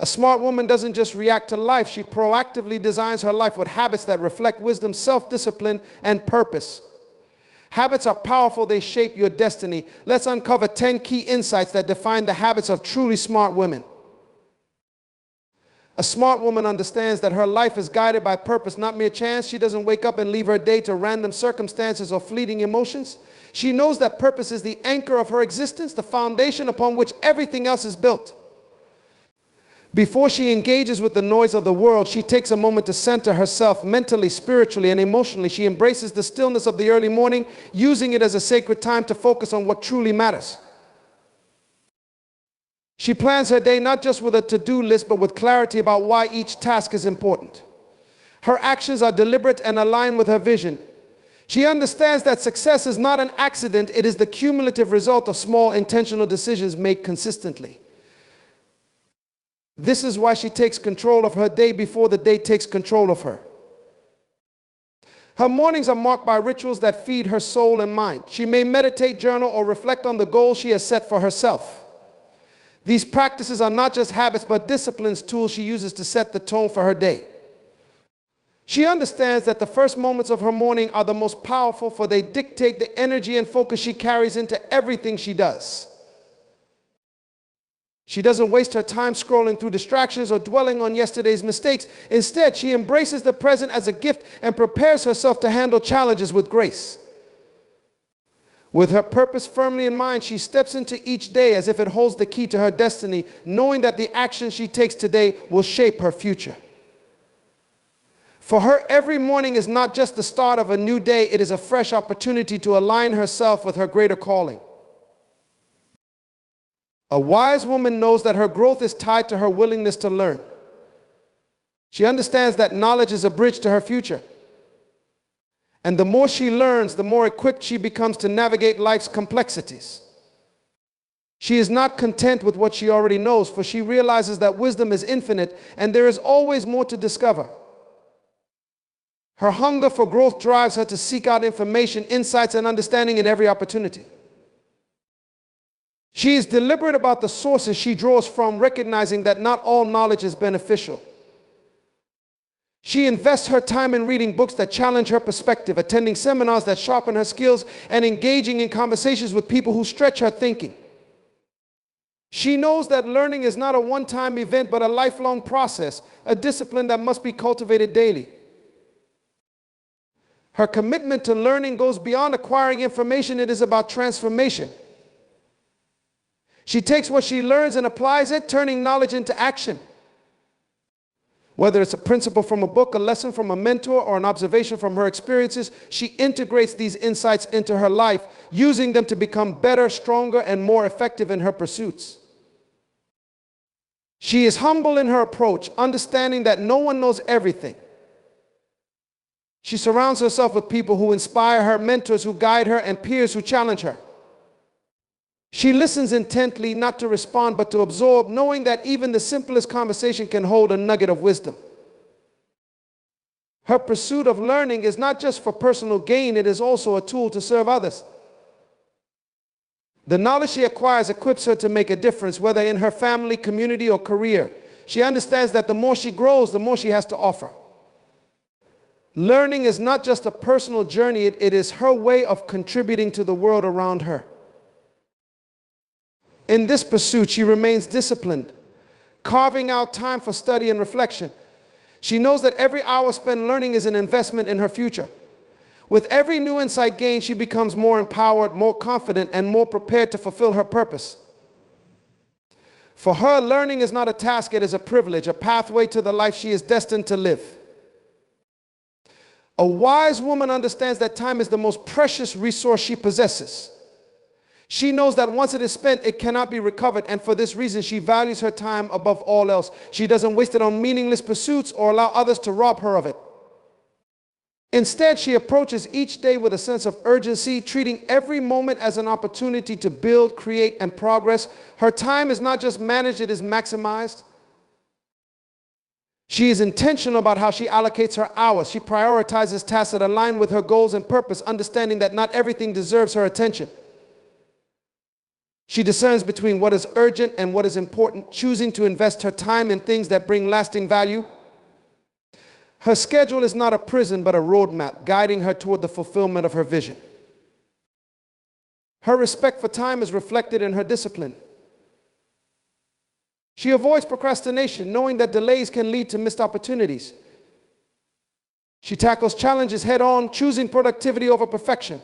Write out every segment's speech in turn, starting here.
A smart woman doesn't just react to life, she proactively designs her life with habits that reflect wisdom, self-discipline, and purpose. Habits are powerful, they shape your destiny. Let's uncover 10 key insights that define the habits of truly smart women. A smart woman understands that her life is guided by purpose, not mere chance. She doesn't wake up and leave her day to random circumstances or fleeting emotions. She knows that purpose is the anchor of her existence, the foundation upon which everything else is built. Before she engages with the noise of the world, she takes a moment to center herself mentally, spiritually, and emotionally. She embraces the stillness of the early morning, using it as a sacred time to focus on what truly matters. She plans her day not just with a to-do list, but with clarity about why each task is important. Her actions are deliberate and aligned with her vision. She understands that success is not an accident, it is the cumulative result of small intentional decisions made consistently. This is why she takes control of her day before the day takes control of her. Her mornings are marked by rituals that feed her soul and mind. She may meditate, journal, or reflect on the goals she has set for herself. These practices are not just habits, but disciplines, tools she uses to set the tone for her day. She understands that the first moments of her morning are the most powerful, for they dictate the energy and focus she carries into everything she does. She doesn't waste her time scrolling through distractions or dwelling on yesterday's mistakes. Instead, she embraces the present as a gift and prepares herself to handle challenges with grace. With her purpose firmly in mind, she steps into each day as if it holds the key to her destiny, knowing that the action she takes today will shape her future. For her, every morning is not just the start of a new day, it is a fresh opportunity to align herself with her greater calling. A wise woman knows that her growth is tied to her willingness to learn. She understands that knowledge is a bridge to her future. And the more she learns, the more equipped she becomes to navigate life's complexities. She is not content with what she already knows, for she realizes that wisdom is infinite and there is always more to discover. Her hunger for growth drives her to seek out information, insights, and understanding in every opportunity. She is deliberate about the sources she draws from, recognizing that not all knowledge is beneficial. She invests her time in reading books that challenge her perspective, attending seminars that sharpen her skills, and engaging in conversations with people who stretch her thinking. She knows that learning is not a one-time event, but a lifelong process, a discipline that must be cultivated daily. Her commitment to learning goes beyond acquiring information, it is about transformation. She takes what she learns and applies it, turning knowledge into action. Whether it's a principle from a book, a lesson from a mentor, or an observation from her experiences, she integrates these insights into her life, using them to become better, stronger, and more effective in her pursuits. She is humble in her approach, understanding that no one knows everything. She surrounds herself with people who inspire her, mentors who guide her, and peers who challenge her. She listens intently, not to respond, but to absorb, knowing that even the simplest conversation can hold a nugget of wisdom. Her pursuit of learning is not just for personal gain, it is also a tool to serve others. The knowledge she acquires equips her to make a difference, whether in her family, community, or career. She understands that the more she grows, the more she has to offer. Learning is not just a personal journey, it is her way of contributing to the world around her. In this pursuit, she remains disciplined, carving out time for study and reflection. She knows that every hour spent learning is an investment in her future. With every new insight gained, she becomes more empowered, more confident, and more prepared to fulfill her purpose. For her, learning is not a task, it is a privilege, a pathway to the life she is destined to live. A wise woman understands that time is the most precious resource she possesses. She knows that once it is spent, it cannot be recovered, and for this reason, she values her time above all else. She doesn't waste it on meaningless pursuits or allow others to rob her of it. Instead, she approaches each day with a sense of urgency, treating every moment as an opportunity to build, create, and progress. Her time is not just managed, it is maximized. She is intentional about how she allocates her hours. She prioritizes tasks that align with her goals and purpose, understanding that not everything deserves her attention. She discerns between what is urgent and what is important, choosing to invest her time in things that bring lasting value. Her schedule is not a prison, but a roadmap, guiding her toward the fulfillment of her vision. Her respect for time is reflected in her discipline. She avoids procrastination, knowing that delays can lead to missed opportunities. She tackles challenges head-on, choosing productivity over perfection.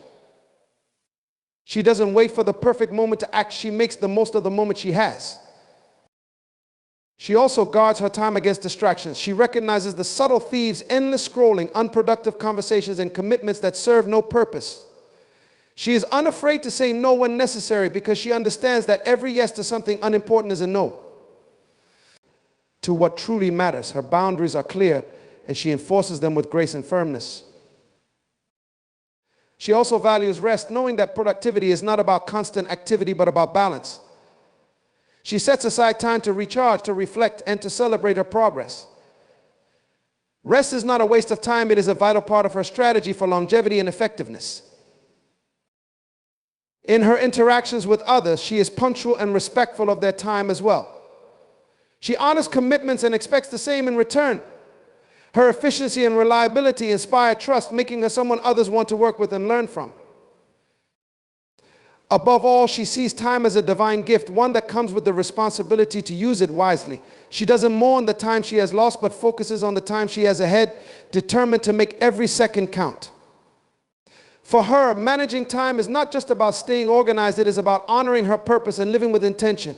She doesn't wait for the perfect moment to act. She makes the most of the moment she has. She also guards her time against distractions. She recognizes the subtle thieves, endless scrolling, unproductive conversations, and commitments that serve no purpose. She is unafraid to say no when necessary because she understands that every yes to something unimportant is a no. To what truly matters, her boundaries are clear, and she enforces them with grace and firmness. She also values rest, knowing that productivity is not about constant activity, but about balance. She sets aside time to recharge, to reflect, and to celebrate her progress. Rest is not a waste of time, it is a vital part of her strategy for longevity and effectiveness. In her interactions with others, she is punctual and respectful of their time as well. She honors commitments and expects the same in return. Her efficiency and reliability inspire trust, making her someone others want to work with and learn from. Above all, she sees time as a divine gift, one that comes with the responsibility to use it wisely. She doesn't mourn the time she has lost, but focuses on the time she has ahead, determined to make every second count. For her, managing time is not just about staying organized, it is about honoring her purpose and living with intention.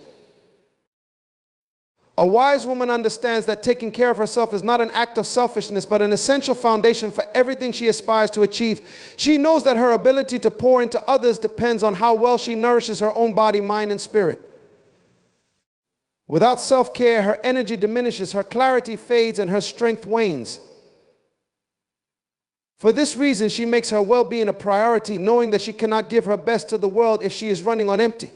A wise woman understands that taking care of herself is not an act of selfishness, but an essential foundation for everything she aspires to achieve. She knows that her ability to pour into others depends on how well she nourishes her own body, mind, and spirit. Without self-care, her energy diminishes, her clarity fades, and her strength wanes. For this reason, she makes her well-being a priority, knowing that she cannot give her best to the world if she is running on empty.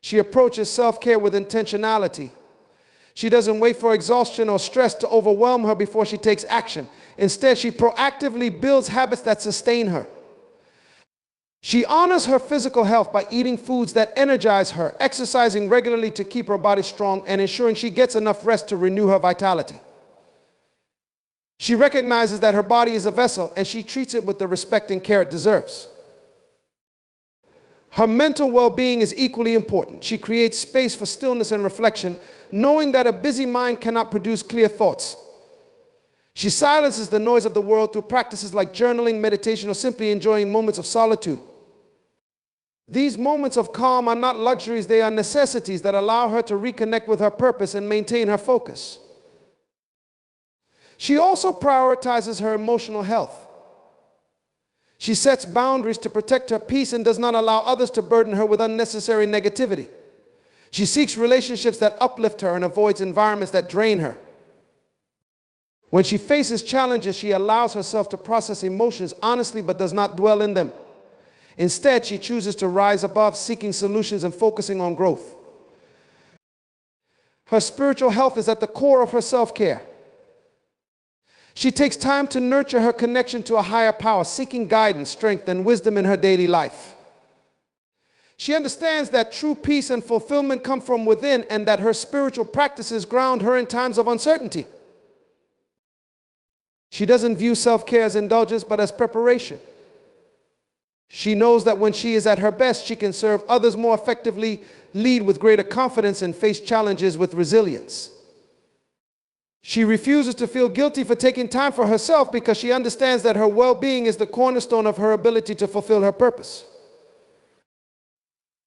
She approaches self-care with intentionality. She doesn't wait for exhaustion or stress to overwhelm her before she takes action. Instead, she proactively builds habits that sustain her. She honors her physical health by eating foods that energize her, exercising regularly to keep her body strong, and ensuring she gets enough rest to renew her vitality. She recognizes that her body is a vessel, and she treats it with the respect and care it deserves. Her mental well-being is equally important. She creates space for stillness and reflection, knowing that a busy mind cannot produce clear thoughts. She silences the noise of the world through practices like journaling, meditation, or simply enjoying moments of solitude. These moments of calm are not luxuries, they are necessities that allow her to reconnect with her purpose and maintain her focus. She also prioritizes her emotional health. She sets boundaries to protect her peace and does not allow others to burden her with unnecessary negativity. She seeks relationships that uplift her and avoids environments that drain her. When she faces challenges, she allows herself to process emotions honestly but does not dwell in them. Instead, she chooses to rise above, seeking solutions and focusing on growth. Her spiritual health is at the core of her self-care. She takes time to nurture her connection to a higher power, seeking guidance, strength, and wisdom in her daily life. She understands that true peace and fulfillment come from within, and that her spiritual practices ground her in times of uncertainty. She doesn't view self-care as indulgence, but as preparation. She knows that when she is at her best, she can serve others more effectively, lead with greater confidence, and face challenges with resilience. She refuses to feel guilty for taking time for herself because she understands that her well-being is the cornerstone of her ability to fulfill her purpose.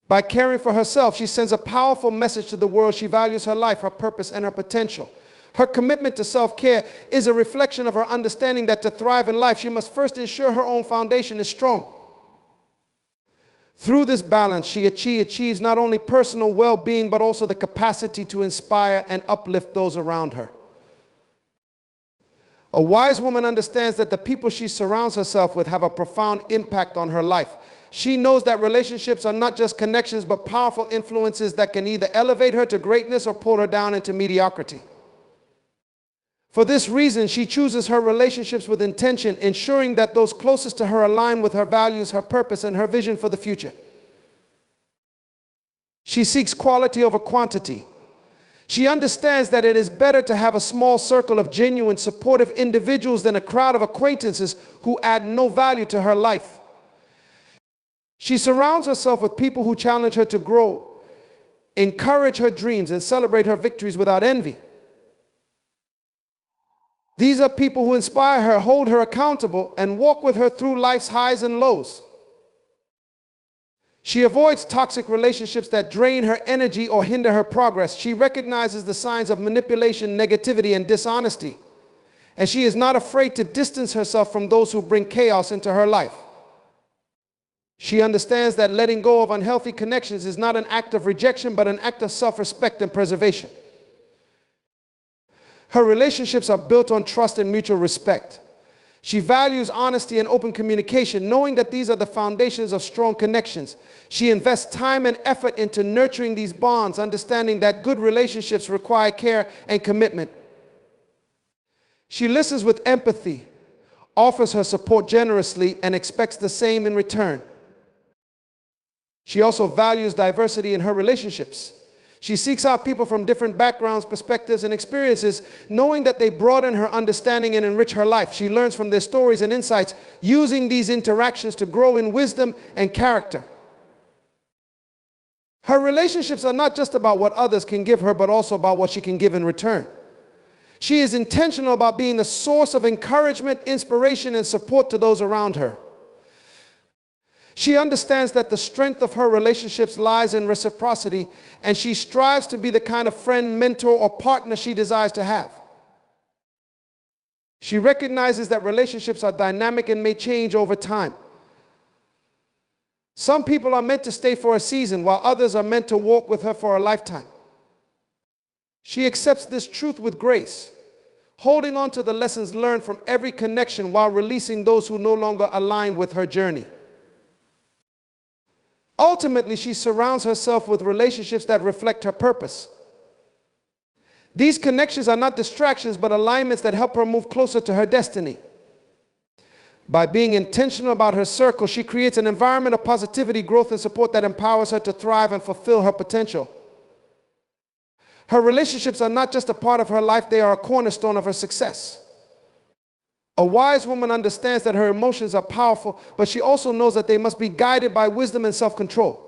By caring for herself, she sends a powerful message to the world. She values her life, her purpose, and her potential. Her commitment to self-care is a reflection of her understanding that to thrive in life, she must first ensure her own foundation is strong. Through this balance, she achieves not only personal well-being, but also the capacity to inspire and uplift those around her. A wise woman understands that the people she surrounds herself with have a profound impact on her life. She knows that relationships are not just connections, but powerful influences that can either elevate her to greatness or pull her down into mediocrity. For this reason, she chooses her relationships with intention, ensuring that those closest to her align with her values, her purpose, and her vision for the future. She seeks quality over quantity. She understands that it is better to have a small circle of genuine, supportive individuals than a crowd of acquaintances who add no value to her life. She surrounds herself with people who challenge her to grow, encourage her dreams, and celebrate her victories without envy. These are people who inspire her, hold her accountable, and walk with her through life's highs and lows. She avoids toxic relationships that drain her energy or hinder her progress. She recognizes the signs of manipulation, negativity, and dishonesty. And she is not afraid to distance herself from those who bring chaos into her life. She understands that letting go of unhealthy connections is not an act of rejection, but an act of self-respect and preservation. Her relationships are built on trust and mutual respect. She values honesty and open communication, knowing that these are the foundations of strong connections. She invests time and effort into nurturing these bonds, understanding that good relationships require care and commitment. She listens with empathy, offers her support generously, and expects the same in return. She also values diversity in her relationships. She seeks out people from different backgrounds, perspectives, and experiences, knowing that they broaden her understanding and enrich her life. She learns from their stories and insights, using these interactions to grow in wisdom and character. Her relationships are not just about what others can give her, but also about what she can give in return. She is intentional about being the source of encouragement, inspiration, and support to those around her. She understands that the strength of her relationships lies in reciprocity, and she strives to be the kind of friend, mentor, or partner she desires to have. She recognizes that relationships are dynamic and may change over time. Some people are meant to stay for a season, while others are meant to walk with her for a lifetime. She accepts this truth with grace, holding on to the lessons learned from every connection while releasing those who no longer align with her journey. Ultimately, she surrounds herself with relationships that reflect her purpose. These connections are not distractions, but alignments that help her move closer to her destiny. By being intentional about her circle, she creates an environment of positivity, growth, and support that empowers her to thrive and fulfill her potential. Her relationships are not just a part of her life, they are a cornerstone of her success. A wise woman understands that her emotions are powerful, but she also knows that they must be guided by wisdom and self-control.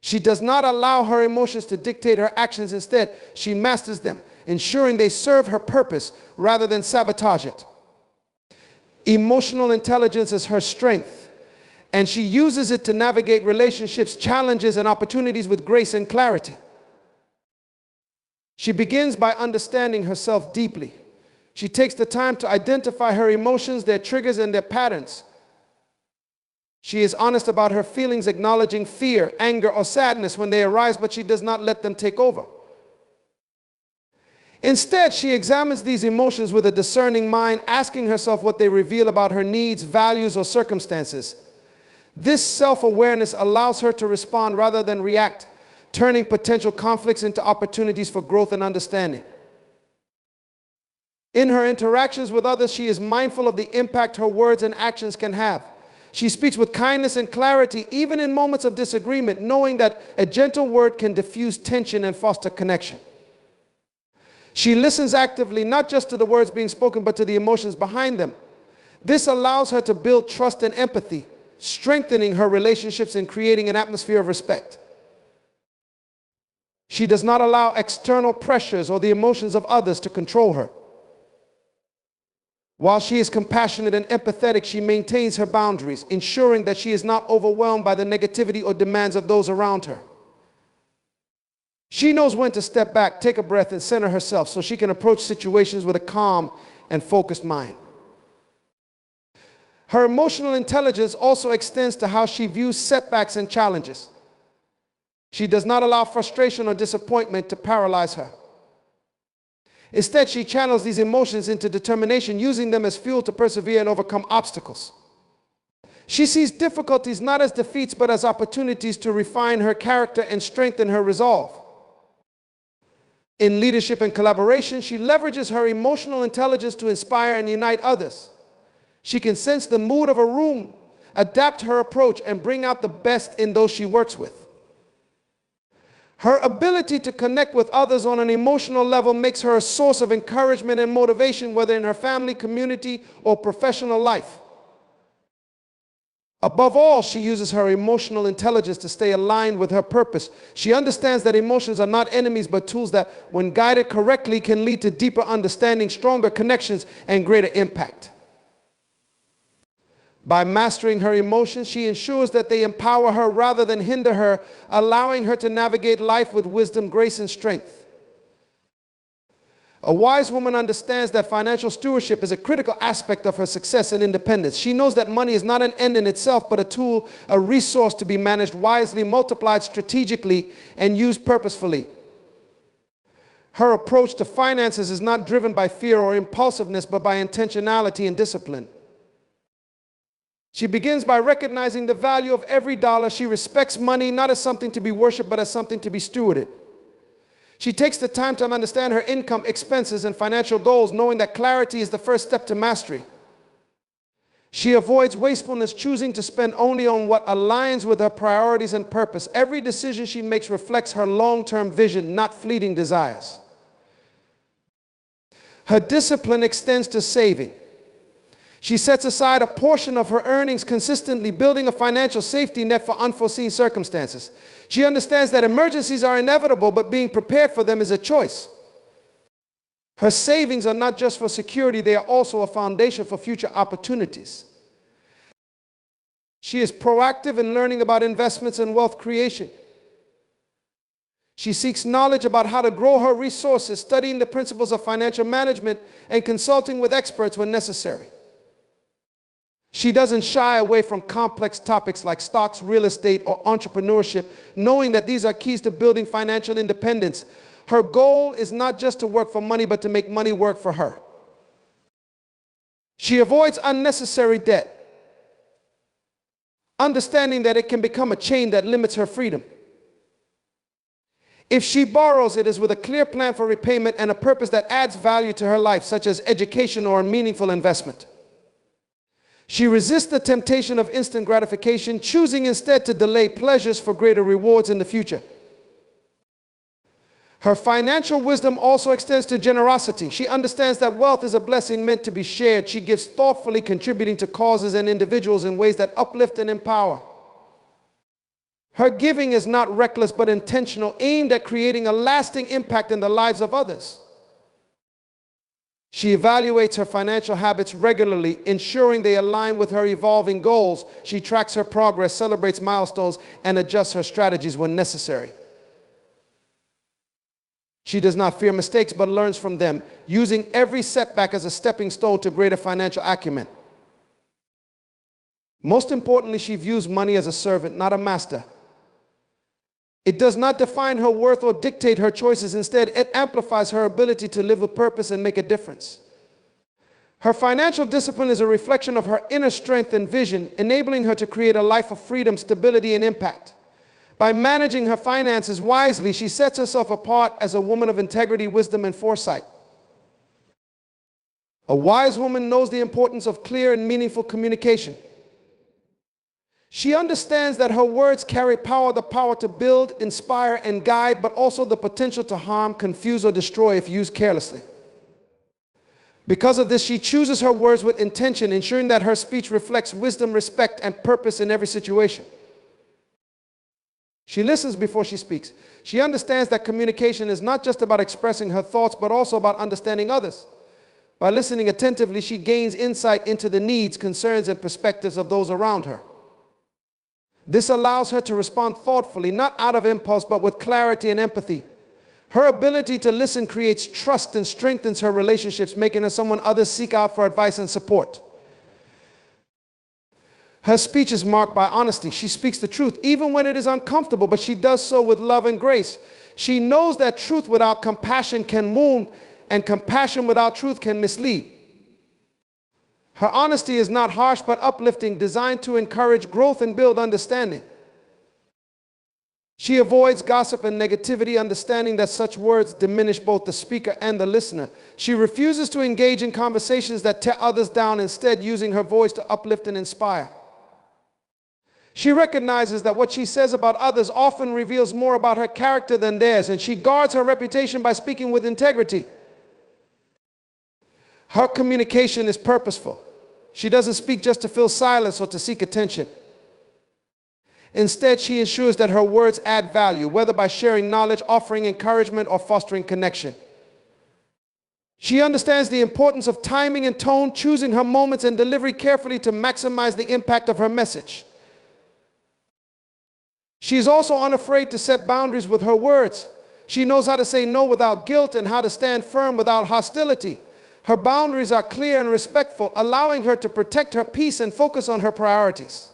She does not allow her emotions to dictate her actions. Instead, she masters them, ensuring they serve her purpose rather than sabotage it. Emotional intelligence is her strength, and she uses it to navigate relationships, challenges, and opportunities with grace and clarity. She begins by understanding herself deeply. She takes the time to identify her emotions, their triggers, and their patterns. She is honest about her feelings, acknowledging fear, anger, or sadness when they arise, but she does not let them take over. Instead, she examines these emotions with a discerning mind, asking herself what they reveal about her needs, values, or circumstances. This self-awareness allows her to respond rather than react, turning potential conflicts into opportunities for growth and understanding. In her interactions with others, she is mindful of the impact her words and actions can have. She speaks with kindness and clarity, even in moments of disagreement, knowing that a gentle word can diffuse tension and foster connection. She listens actively, not just to the words being spoken, but to the emotions behind them. This allows her to build trust and empathy, strengthening her relationships and creating an atmosphere of respect. She does not allow external pressures or the emotions of others to control her. While she is compassionate and empathetic, she maintains her boundaries, ensuring that she is not overwhelmed by the negativity or demands of those around her. She knows when to step back, take a breath, and center herself so she can approach situations with a calm and focused mind. Her emotional intelligence also extends to how she views setbacks and challenges. She does not allow frustration or disappointment to paralyze her. Instead, she channels these emotions into determination, using them as fuel to persevere and overcome obstacles. She sees difficulties not as defeats, but as opportunities to refine her character and strengthen her resolve. In leadership and collaboration, she leverages her emotional intelligence to inspire and unite others. She can sense the mood of a room, adapt her approach, and bring out the best in those she works with. Her ability to connect with others on an emotional level makes her a source of encouragement and motivation, whether in her family, community, or professional life. Above all, she uses her emotional intelligence to stay aligned with her purpose. She understands that emotions are not enemies, but tools that, when guided correctly, can lead to deeper understanding, stronger connections, and greater impact. By mastering her emotions, she ensures that they empower her rather than hinder her, allowing her to navigate life with wisdom, grace, and strength. A wise woman understands that financial stewardship is a critical aspect of her success and independence. She knows that money is not an end in itself, but a tool, a resource to be managed wisely, multiplied strategically, and used purposefully. Her approach to finances is not driven by fear or impulsiveness, but by intentionality and discipline. She begins by recognizing the value of every dollar. She respects money not as something to be worshipped, but as something to be stewarded. She takes the time to understand her income, expenses, and financial goals, knowing that clarity is the first step to mastery. She avoids wastefulness, choosing to spend only on what aligns with her priorities and purpose. Every decision she makes reflects her long-term vision, not fleeting desires. Her discipline extends to saving. She sets aside a portion of her earnings consistently, building a financial safety net for unforeseen circumstances. She understands that emergencies are inevitable, but being prepared for them is a choice. Her savings are not just for security, they are also a foundation for future opportunities. She is proactive in learning about investments and wealth creation. She seeks knowledge about how to grow her resources, studying the principles of financial management and consulting with experts when necessary. She doesn't shy away from complex topics like stocks, real estate, or entrepreneurship, knowing that these are keys to building financial independence. Her goal is not just to work for money, but to make money work for her. She avoids unnecessary debt, understanding that it can become a chain that limits her freedom. If she borrows, it is with a clear plan for repayment and a purpose that adds value to her life, such as education or a meaningful investment. She resists the temptation of instant gratification, choosing instead to delay pleasures for greater rewards in the future. Her financial wisdom also extends to generosity. She understands that wealth is a blessing meant to be shared. She gives thoughtfully, contributing to causes and individuals in ways that uplift and empower. Her giving is not reckless but intentional, aimed at creating a lasting impact in the lives of others. She evaluates her financial habits regularly, ensuring they align with her evolving goals. She tracks her progress, celebrates milestones, and adjusts her strategies when necessary. She does not fear mistakes, but learns from them, using every setback as a stepping stone to greater financial acumen. Most importantly, she views money as a servant, not a master. It does not define her worth or dictate her choices. Instead, it amplifies her ability to live with purpose and make a difference. Her financial discipline is a reflection of her inner strength and vision, enabling her to create a life of freedom, stability, and impact. By managing her finances wisely, she sets herself apart as a woman of integrity, wisdom, and foresight. A wise woman knows the importance of clear and meaningful communication. She understands that her words carry power, the power to build, inspire, and guide, but also the potential to harm, confuse, or destroy if used carelessly. Because of this, she chooses her words with intention, ensuring that her speech reflects wisdom, respect, and purpose in every situation. She listens before she speaks. She understands that communication is not just about expressing her thoughts, but also about understanding others. By listening attentively, she gains insight into the needs, concerns, and perspectives of those around her. This allows her to respond thoughtfully, not out of impulse, but with clarity and empathy. Her ability to listen creates trust and strengthens her relationships, making her someone others seek out for advice and support. Her speech is marked by honesty. She speaks the truth, even when it is uncomfortable, but she does so with love and grace. She knows that truth without compassion can wound, and compassion without truth can mislead. Her honesty is not harsh but uplifting, designed to encourage growth and build understanding. She avoids gossip and negativity, understanding that such words diminish both the speaker and the listener. She refuses to engage in conversations that tear others down, instead using her voice to uplift and inspire. She recognizes that what she says about others often reveals more about her character than theirs, and she guards her reputation by speaking with integrity. Her communication is purposeful. She doesn't speak just to fill silence or to seek attention. Instead, she ensures that her words add value, whether by sharing knowledge, offering encouragement, or fostering connection. She understands the importance of timing and tone, choosing her moments and delivery carefully to maximize the impact of her message. She is also unafraid to set boundaries with her words. She knows how to say no without guilt and how to stand firm without hostility. Her boundaries are clear and respectful, allowing her to protect her peace and focus on her priorities.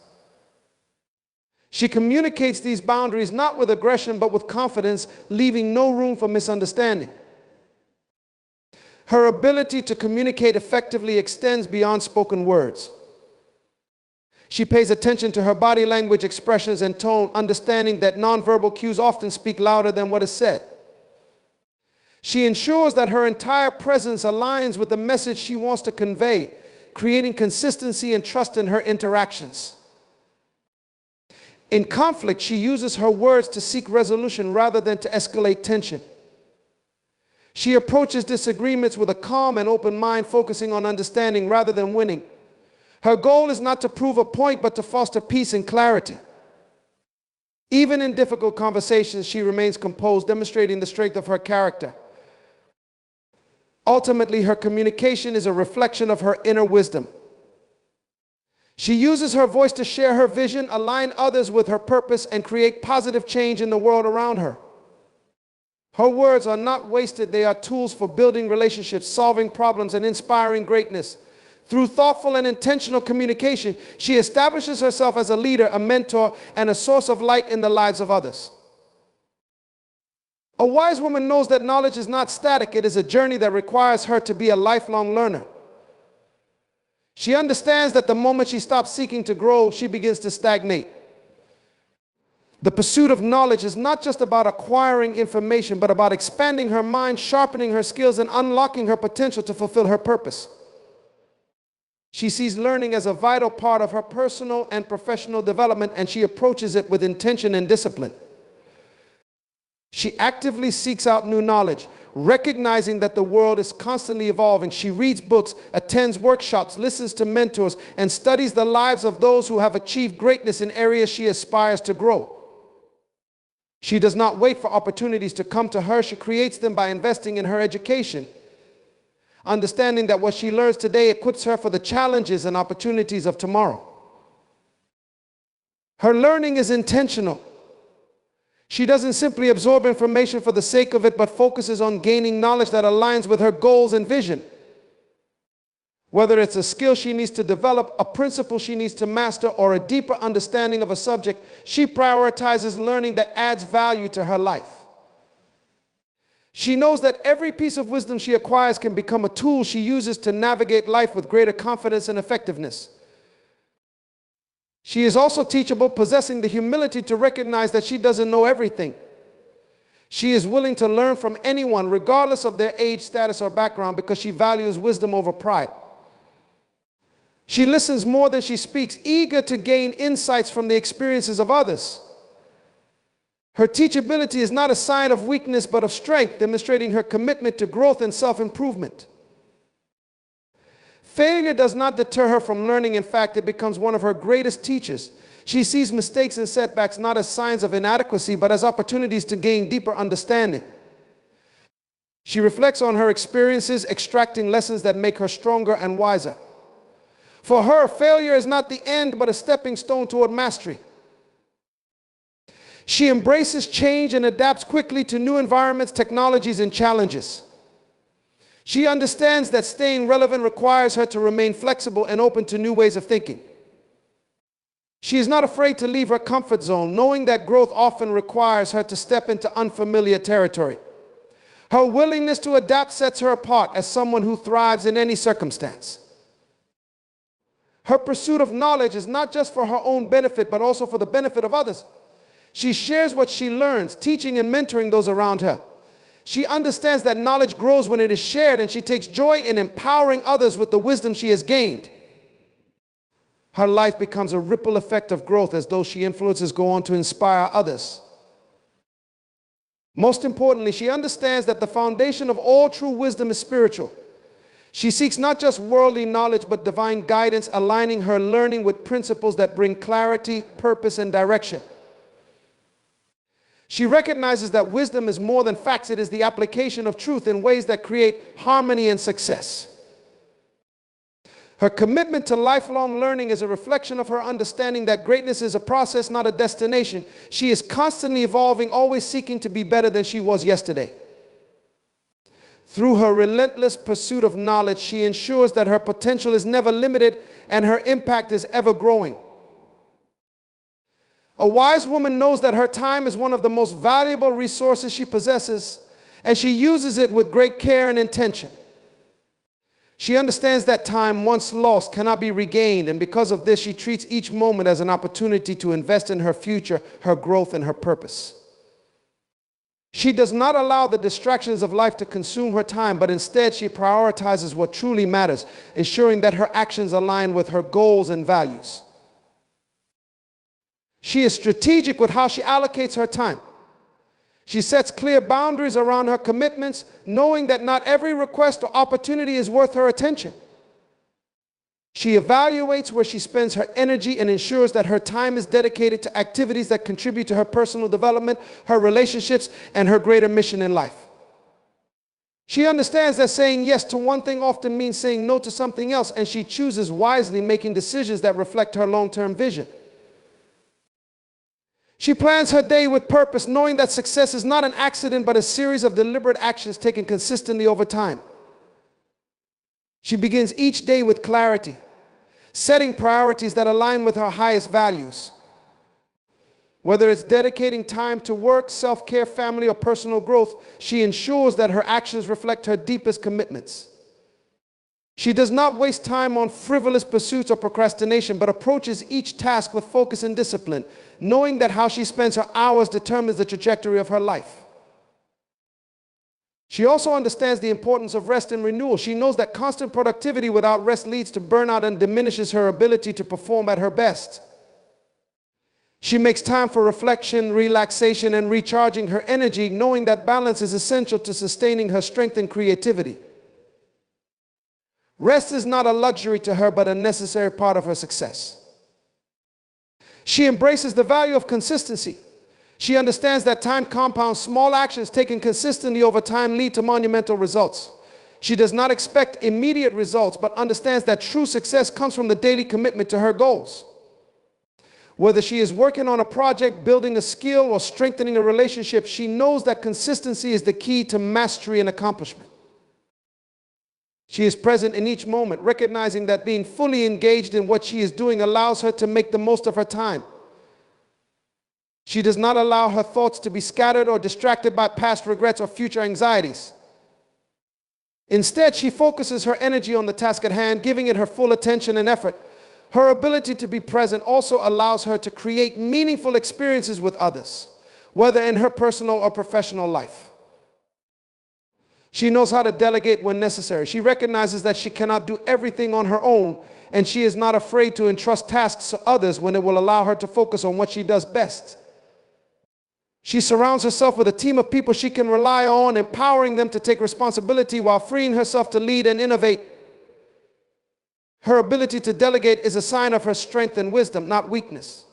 She communicates these boundaries not with aggression but with confidence, leaving no room for misunderstanding. Her ability to communicate effectively extends beyond spoken words. She pays attention to her body language, expressions, and tone, understanding that nonverbal cues often speak louder than what is said. She ensures that her entire presence aligns with the message she wants to convey, creating consistency and trust in her interactions. In conflict, she uses her words to seek resolution rather than to escalate tension. She approaches disagreements with a calm and open mind, focusing on understanding rather than winning. Her goal is not to prove a point, but to foster peace and clarity. Even in difficult conversations, she remains composed, demonstrating the strength of her character. Ultimately, her communication is a reflection of her inner wisdom. She uses her voice to share her vision, align others with her purpose, and create positive change in the world around her. Her words are not wasted. They are tools for building relationships, solving problems, and inspiring greatness. Through thoughtful and intentional communication, she establishes herself as a leader, a mentor, and a source of light in the lives of others. A wise woman knows that knowledge is not static. It is a journey that requires her to be a lifelong learner. She understands that the moment she stops seeking to grow, she begins to stagnate. The pursuit of knowledge is not just about acquiring information, but about expanding her mind, sharpening her skills, and unlocking her potential to fulfill her purpose. She sees learning as a vital part of her personal and professional development, and she approaches it with intention and discipline. She actively seeks out new knowledge, recognizing that the world is constantly evolving. She reads books, attends workshops, listens to mentors, and studies the lives of those who have achieved greatness in areas she aspires to grow. She does not wait for opportunities to come to her. She creates them by investing in her education, understanding that what she learns today equips her for the challenges and opportunities of tomorrow. Her learning is intentional. She doesn't simply absorb information for the sake of it, but focuses on gaining knowledge that aligns with her goals and vision. Whether it's a skill she needs to develop, a principle she needs to master, or a deeper understanding of a subject, she prioritizes learning that adds value to her life. She knows that every piece of wisdom she acquires can become a tool she uses to navigate life with greater confidence and effectiveness. She is also teachable, possessing the humility to recognize that she doesn't know everything. She is willing to learn from anyone, regardless of their age, status, or background, because she values wisdom over pride. She listens more than she speaks, eager to gain insights from the experiences of others. Her teachability is not a sign of weakness, but of strength, demonstrating her commitment to growth and self-improvement. Failure does not deter her from learning. In fact, it becomes one of her greatest teachers. She sees mistakes and setbacks not as signs of inadequacy, but as opportunities to gain deeper understanding. She reflects on her experiences, extracting lessons that make her stronger and wiser. For her, failure is not the end, but a stepping stone toward mastery. She embraces change and adapts quickly to new environments, technologies, and challenges. She understands that staying relevant requires her to remain flexible and open to new ways of thinking. She is not afraid to leave her comfort zone, knowing that growth often requires her to step into unfamiliar territory. Her willingness to adapt sets her apart as someone who thrives in any circumstance. Her pursuit of knowledge is not just for her own benefit, but also for the benefit of others. She shares what she learns, teaching and mentoring those around her. She understands that knowledge grows when it is shared, and she takes joy in empowering others with the wisdom she has gained. Her life becomes a ripple effect of growth as those she influences go on to inspire others. Most importantly, she understands that the foundation of all true wisdom is spiritual. She seeks not just worldly knowledge, but divine guidance, aligning her learning with principles that bring clarity, purpose, and direction. She recognizes that wisdom is more than facts. It is the application of truth in ways that create harmony and success. Her commitment to lifelong learning is a reflection of her understanding that greatness is a process, not a destination. She is constantly evolving, always seeking to be better than she was yesterday. Through her relentless pursuit of knowledge, she ensures that her potential is never limited and her impact is ever growing. A wise woman knows that her time is one of the most valuable resources she possesses, and she uses it with great care and intention. She understands that time once lost cannot be regained, and because of this, she treats each moment as an opportunity to invest in her future, her growth, and her purpose. She does not allow the distractions of life to consume her time, but instead she prioritizes what truly matters, ensuring that her actions align with her goals and values. She is strategic with how she allocates her time. She sets clear boundaries around her commitments, knowing that not every request or opportunity is worth her attention. She evaluates where she spends her energy and ensures that her time is dedicated to activities that contribute to her personal development, her relationships, and her greater mission in life. She understands that saying yes to one thing often means saying no to something else, and she chooses wisely, making decisions that reflect her long-term vision. She plans her day with purpose, knowing that success is not an accident, but a series of deliberate actions taken consistently over time. She begins each day with clarity, setting priorities that align with her highest values. Whether it's dedicating time to work, self-care, family, or personal growth, she ensures that her actions reflect her deepest commitments. She does not waste time on frivolous pursuits or procrastination, but approaches each task with focus and discipline, knowing that how she spends her hours determines the trajectory of her life. She also understands the importance of rest and renewal. She knows that constant productivity without rest leads to burnout and diminishes her ability to perform at her best. She makes time for reflection, relaxation, and recharging her energy, knowing that balance is essential to sustaining her strength and creativity. Rest is not a luxury to her, but a necessary part of her success. She embraces the value of consistency. She understands that time compounds. Small actions taken consistently over time lead to monumental results. She does not expect immediate results, but understands that true success comes from the daily commitment to her goals. Whether she is working on a project, building a skill, or strengthening a relationship, she knows that consistency is the key to mastery and accomplishment. She is present in each moment, recognizing that being fully engaged in what she is doing allows her to make the most of her time. She does not allow her thoughts to be scattered or distracted by past regrets or future anxieties. Instead, she focuses her energy on the task at hand, giving it her full attention and effort. Her ability to be present also allows her to create meaningful experiences with others, whether in her personal or professional life. She knows how to delegate when necessary. She recognizes that she cannot do everything on her own, and she is not afraid to entrust tasks to others when it will allow her to focus on what she does best. She surrounds herself with a team of people she can rely on, empowering them to take responsibility while freeing herself to lead and innovate. Her ability to delegate is a sign of her strength and wisdom, not weakness.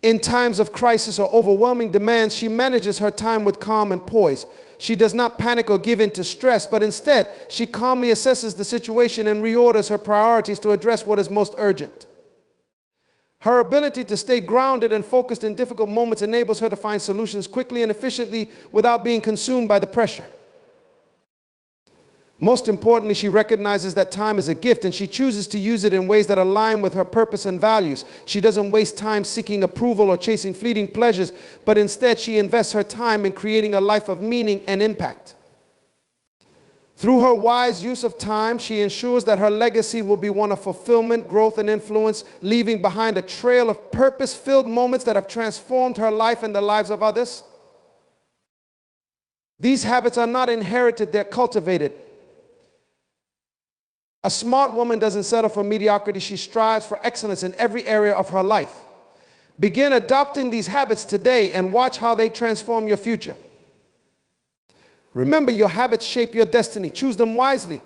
In times of crisis or overwhelming demands, she manages her time with calm and poise. She does not panic or give in to stress, but instead, she calmly assesses the situation and reorders her priorities to address what is most urgent. Her ability to stay grounded and focused in difficult moments enables her to find solutions quickly and efficiently without being consumed by the pressure. Most importantly, she recognizes that time is a gift, and she chooses to use it in ways that align with her purpose and values. She doesn't waste time seeking approval or chasing fleeting pleasures, but instead she invests her time in creating a life of meaning and impact. Through her wise use of time, she ensures that her legacy will be one of fulfillment, growth, and influence, leaving behind a trail of purpose-filled moments that have transformed her life and the lives of others. These habits are not inherited, they're cultivated. A smart woman doesn't settle for mediocrity. She strives for excellence in every area of her life. Begin adopting these habits today and watch how they transform your future. Remember, your habits shape your destiny. Choose them wisely.